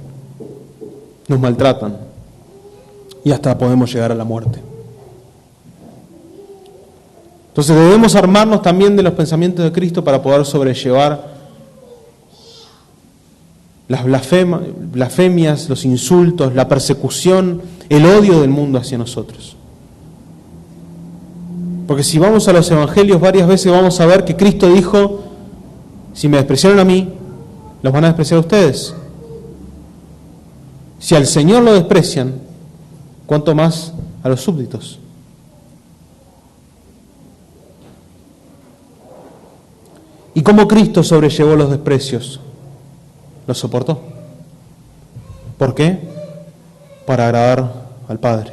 nos maltratan y hasta podemos llegar a la muerte. Entonces debemos armarnos también de los pensamientos de Cristo para poder sobrellevar las blasfemias, los insultos, la persecución, el odio del mundo hacia nosotros. Porque si vamos a los evangelios, varias veces vamos a ver que Cristo dijo: si me despreciaron a mí, los van a despreciar a ustedes. Si al Señor lo desprecian, ¿cuánto más a los súbditos? ¿Y cómo Cristo sobrellevó los desprecios? Los soportó. ¿Por qué? Para agradar al Padre.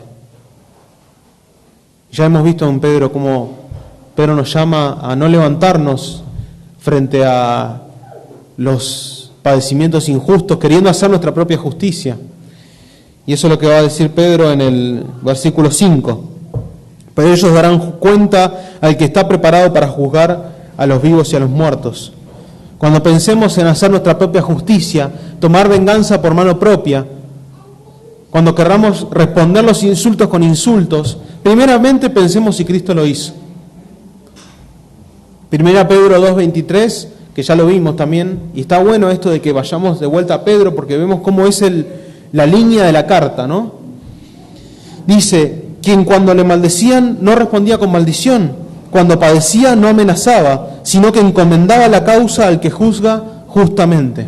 Ya hemos visto en Pedro cómo Pedro nos llama a no levantarnos frente a los padecimientos injustos, queriendo hacer nuestra propia justicia. Y eso es lo que va a decir Pedro en el versículo 5. Pero ellos darán cuenta al que está preparado para juzgar a los vivos y a los muertos. Cuando pensemos en hacer nuestra propia justicia, tomar venganza por mano propia, cuando querramos responder los insultos con insultos, primeramente pensemos si Cristo lo hizo. 1 Pedro 2:23, que ya lo vimos también, y está bueno esto de que vayamos de vuelta a Pedro porque vemos cómo es la línea de la carta, ¿no? Dice, quien cuando le maldecían no respondía con maldición, cuando padecía no amenazaba, sino que encomendaba la causa al que juzga justamente.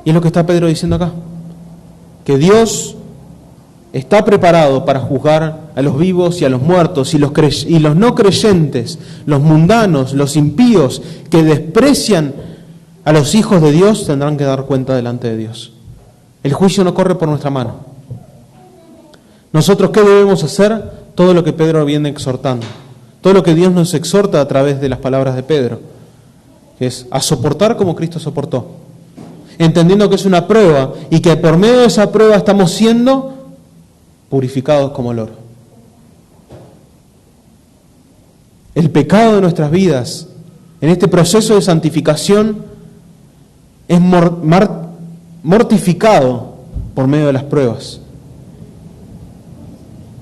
Y es lo que está Pedro diciendo acá, que Dios está preparado para juzgar a los vivos y a los muertos, y los no creyentes, los mundanos, los impíos, que desprecian a los hijos de Dios, tendrán que dar cuenta delante de Dios. El juicio no corre por nuestra mano. Nosotros, ¿qué debemos hacer? Todo lo que Pedro viene exhortando, todo lo que Dios nos exhorta a través de las palabras de Pedro, que es a soportar como Cristo soportó, entendiendo que es una prueba y que por medio de esa prueba estamos siendo purificados como el oro. El pecado de nuestras vidas, en este proceso de santificación, es mortificado por medio de las pruebas.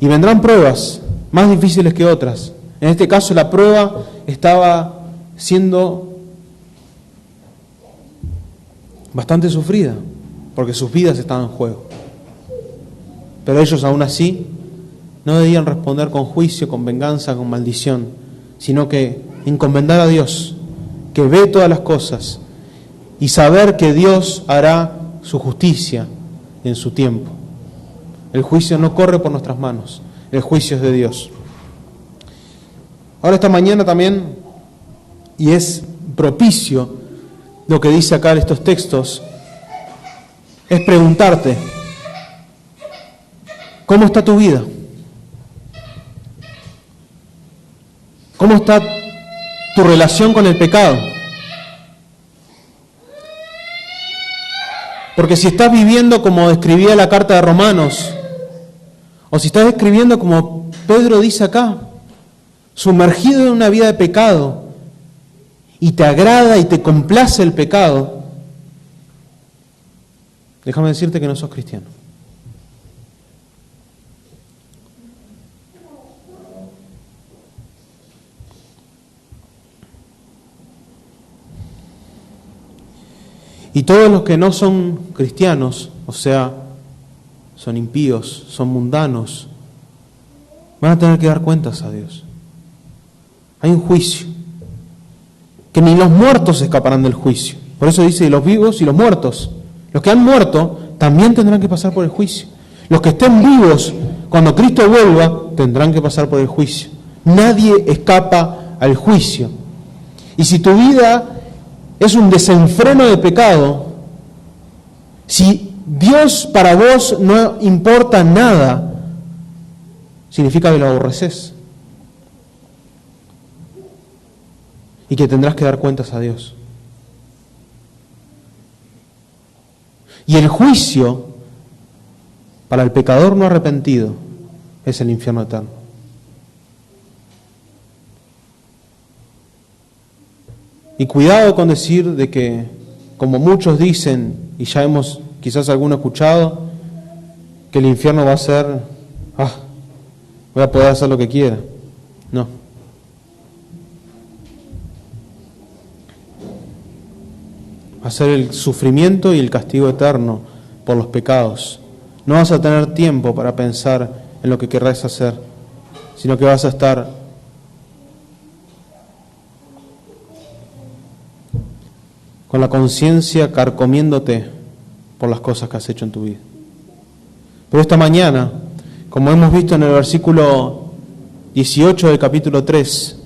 Y vendrán pruebas más difíciles que otras. En este caso la prueba estaba siendo bastante sufrida, porque sus vidas estaban en juego. Pero ellos aún así no debían responder con juicio, con venganza, con maldición, sino que encomendar a Dios, que ve todas las cosas, y saber que Dios hará su justicia en su tiempo. El juicio no corre por nuestras manos, el juicio es de Dios. Ahora esta mañana también, y es propicio lo que dice acá en estos textos, es preguntarte, ¿cómo está tu vida? ¿Cómo está tu relación con el pecado? Porque si estás viviendo como describía la carta de Romanos, o si estás escribiendo como Pedro dice acá, sumergido en una vida de pecado, y te agrada y te complace el pecado, déjame decirte que no sos cristiano. Y todos los que no son cristianos, o sea, son impíos, son mundanos, van a tener que dar cuentas a Dios. Hay un juicio, que ni los muertos escaparán del juicio. Por eso dice, los vivos y los muertos. Los que han muerto también tendrán que pasar por el juicio. Los que estén vivos, cuando Cristo vuelva, tendrán que pasar por el juicio. Nadie escapa al juicio. Y si tu vida es un desenfreno de pecado, si Dios para vos no importa nada, significa que lo aborreces y que tendrás que dar cuentas a Dios. Y el juicio para el pecador no arrepentido es el infierno eterno. Y cuidado con decir de que, como muchos dicen, y ya hemos quizás alguno escuchado, que el infierno va a ser, voy a poder hacer lo que quiera. No. Va a ser el sufrimiento y el castigo eterno por los pecados. No vas a tener tiempo para pensar en lo que querrás hacer, sino que vas a estar con la conciencia carcomiéndote por las cosas que has hecho en tu vida. Pero esta mañana, como hemos visto en el versículo 18 del capítulo 3,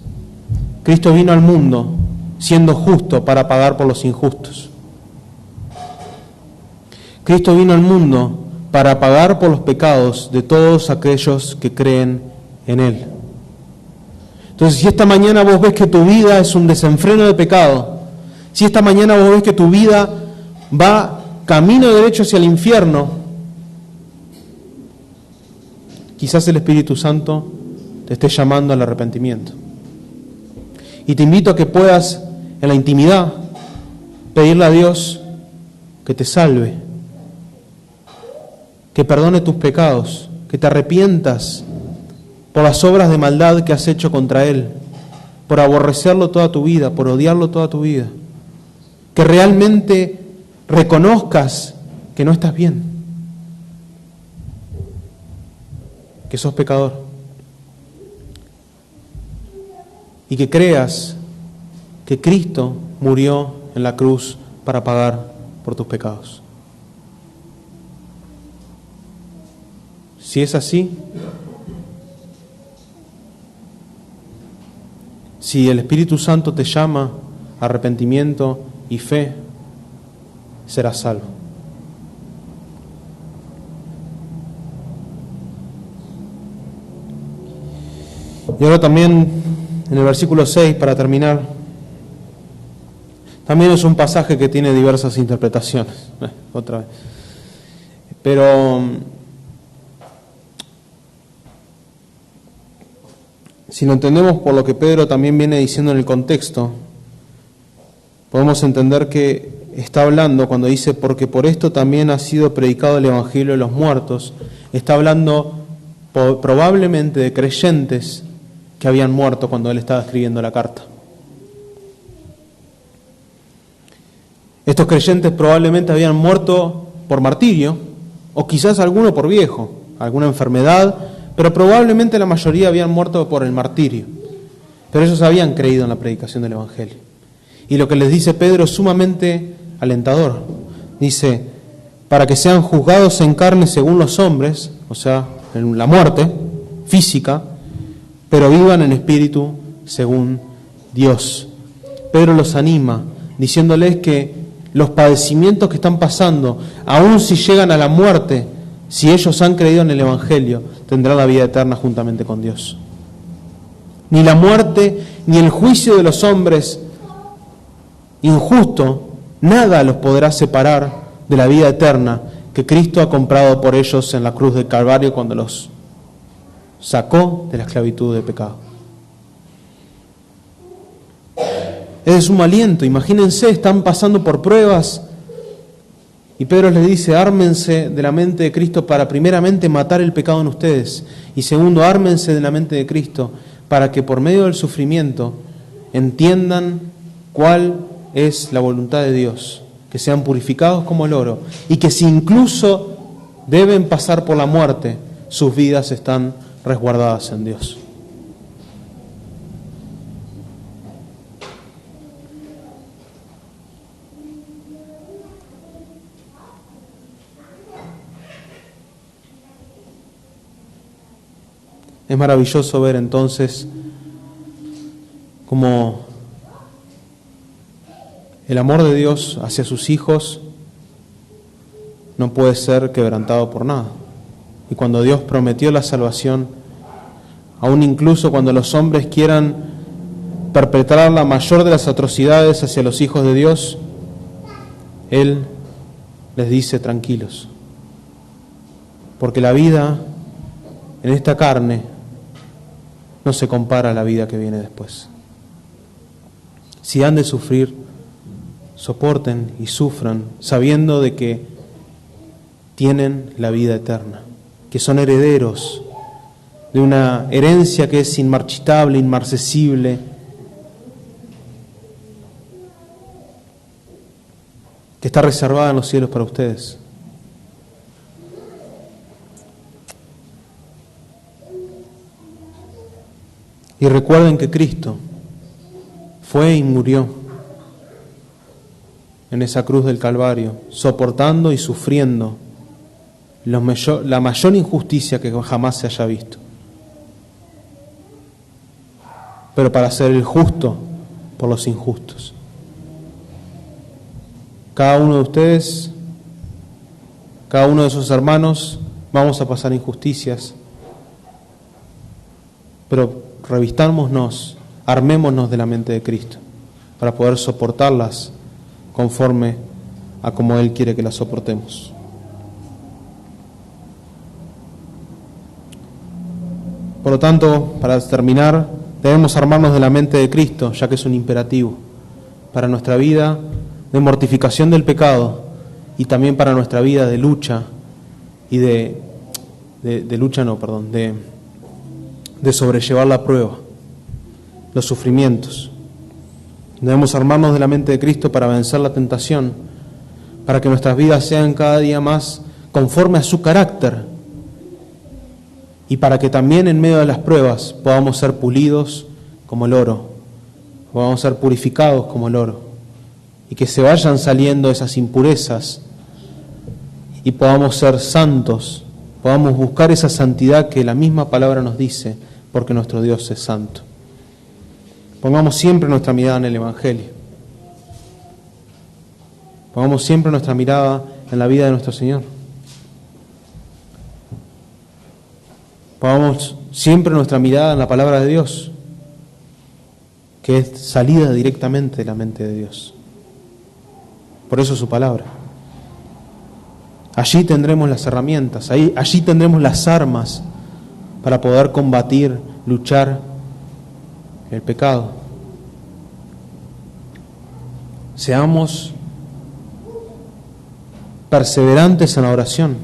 Cristo vino al mundo siendo justo para pagar por los injustos. Cristo vino al mundo para pagar por los pecados de todos aquellos que creen en Él. Entonces, si esta mañana vos ves que tu vida es un desenfreno de pecado, si esta mañana vos ves que tu vida va camino derecho hacia el infierno, quizás el Espíritu Santo te esté llamando al arrepentimiento. Y te invito a que puedas, en la intimidad, pedirle a Dios que te salve, que perdone tus pecados, que te arrepientas por las obras de maldad que has hecho contra Él, por aborrecerlo toda tu vida, por odiarlo toda tu vida, que realmente reconozcas que no estás bien, que sos pecador, y que creas que Cristo murió en la cruz para pagar por tus pecados. Si es así, si el Espíritu Santo te llama a arrepentimiento y fe, serás salvo. Y ahora también, en el versículo 6, para terminar, también es un pasaje que tiene diversas interpretaciones. Otra vez. Pero si lo entendemos por lo que Pedro también viene diciendo en el contexto, podemos entender que está hablando cuando dice, porque por esto también ha sido predicado el Evangelio de los muertos, está hablando probablemente de creyentes que habían muerto cuando él estaba escribiendo la carta. Estos creyentes probablemente habían muerto por martirio, o quizás alguno por viejo, alguna enfermedad, pero probablemente la mayoría habían muerto por el martirio. Pero ellos habían creído en la predicación del Evangelio. Y lo que les dice Pedro es sumamente alentador. Dice, para que sean juzgados en carne según los hombres, o sea, en la muerte física, pero vivan en espíritu según Dios. Pedro los anima, diciéndoles que los padecimientos que están pasando, aun si llegan a la muerte, si ellos han creído en el Evangelio, tendrán la vida eterna juntamente con Dios. Ni la muerte, ni el juicio de los hombres injusto, nada los podrá separar de la vida eterna que Cristo ha comprado por ellos en la cruz del Calvario cuando los sacó de la esclavitud del pecado. Es de sumo aliento. Imagínense, están pasando por pruebas y Pedro les dice, ármense de la mente de Cristo para primeramente matar el pecado en ustedes y segundo, ármense de la mente de Cristo para que por medio del sufrimiento entiendan cuál es la voluntad de Dios, que sean purificados como el oro y que si incluso deben pasar por la muerte, sus vidas están resguardadas en Dios. Es maravilloso ver entonces cómo el amor de Dios hacia sus hijos no puede ser quebrantado por nada. Y cuando Dios prometió la salvación, aún incluso cuando los hombres quieran perpetrar la mayor de las atrocidades hacia los hijos de Dios, Él les dice tranquilos, porque la vida en esta carne no se compara a la vida que viene después. Si han de sufrir, soporten y sufran, sabiendo de que tienen la vida eterna, que son herederos de una herencia que es inmarchitable, inmarcesible, que está reservada en los cielos para ustedes. Y recuerden que Cristo fue y murió en esa cruz del Calvario, soportando y sufriendo la mayor injusticia que jamás se haya visto. Pero para ser el justo por los injustos. Cada uno de ustedes cada uno de sus hermanos vamos a pasar injusticias, pero revistámonos, armémonos de la mente de Cristo para poder soportarlas conforme a como Él quiere que las soportemos. Por lo tanto, para terminar, debemos armarnos de la mente de Cristo, ya que es un imperativo para nuestra vida de mortificación del pecado y también para nuestra vida de lucha y de sobrellevar la prueba, los sufrimientos. Debemos armarnos de la mente de Cristo para vencer la tentación, para que nuestras vidas sean cada día más conforme a su carácter y para que también en medio de las pruebas podamos ser pulidos como el oro, podamos ser purificados como el oro y que se vayan saliendo esas impurezas y podamos ser santos, podamos buscar esa santidad que la misma palabra nos dice, porque nuestro Dios es santo. Pongamos siempre nuestra mirada en el Evangelio. Pongamos siempre nuestra mirada en la vida de nuestro Señor. Pongamos siempre nuestra mirada en la palabra de Dios, que es salida directamente de la mente de Dios. Por eso su palabra. Allí tendremos las herramientas, allí tendremos las armas para poder combatir, luchar el pecado. Seamos perseverantes en la oración.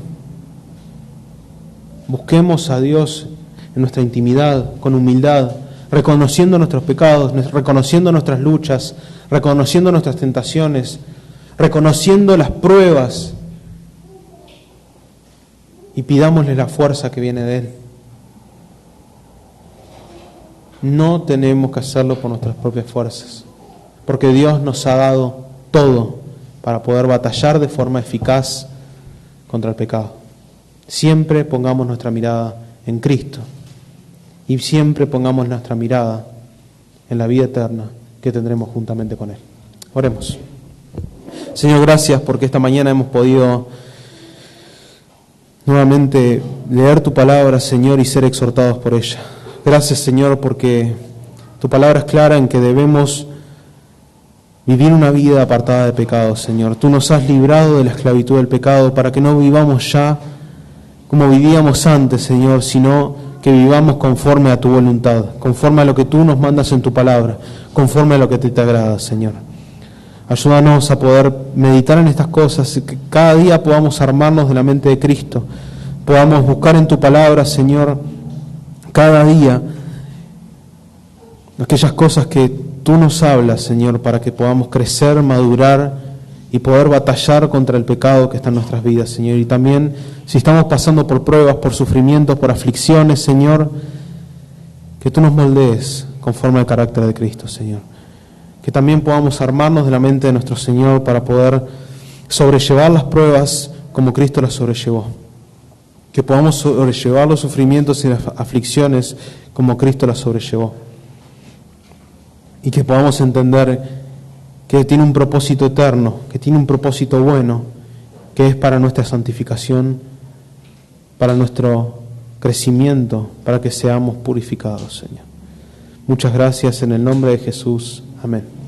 Busquemos a Dios en nuestra intimidad, con humildad, reconociendo nuestros pecados, reconociendo nuestras luchas, reconociendo nuestras tentaciones, reconociendo las pruebas y pidámosle la fuerza que viene de Él. No tenemos que hacerlo por nuestras propias fuerzas, porque Dios nos ha dado todo para poder batallar de forma eficaz contra el pecado. Siempre pongamos nuestra mirada en Cristo y siempre pongamos nuestra mirada en la vida eterna que tendremos juntamente con Él. Oremos. Señor, gracias porque esta mañana hemos podido nuevamente leer tu palabra, Señor, y ser exhortados por ella. Gracias, Señor, porque tu palabra es clara en que debemos vivir una vida apartada de pecado, Señor. Tú nos has librado de la esclavitud del pecado para que no vivamos ya como vivíamos antes, Señor, sino que vivamos conforme a tu voluntad, conforme a lo que tú nos mandas en tu palabra, conforme a lo que te agrada, Señor. Ayúdanos a poder meditar en estas cosas y que cada día podamos armarnos de la mente de Cristo, podamos buscar en tu palabra, Señor, cada día aquellas cosas que tú nos hablas, Señor, para que podamos crecer, madurar y poder batallar contra el pecado que está en nuestras vidas, Señor. Y también, si estamos pasando por pruebas, por sufrimientos, por aflicciones, Señor, que tú nos moldees conforme al carácter de Cristo, Señor. Que también podamos armarnos de la mente de nuestro Señor para poder sobrellevar las pruebas como Cristo las sobrellevó. Que podamos sobrellevar los sufrimientos y las aflicciones como Cristo las sobrellevó. Y que podamos entender que tiene un propósito eterno, que tiene un propósito bueno, que es para nuestra santificación, para nuestro crecimiento, para que seamos purificados, Señor. Muchas gracias en el nombre de Jesús. Amén.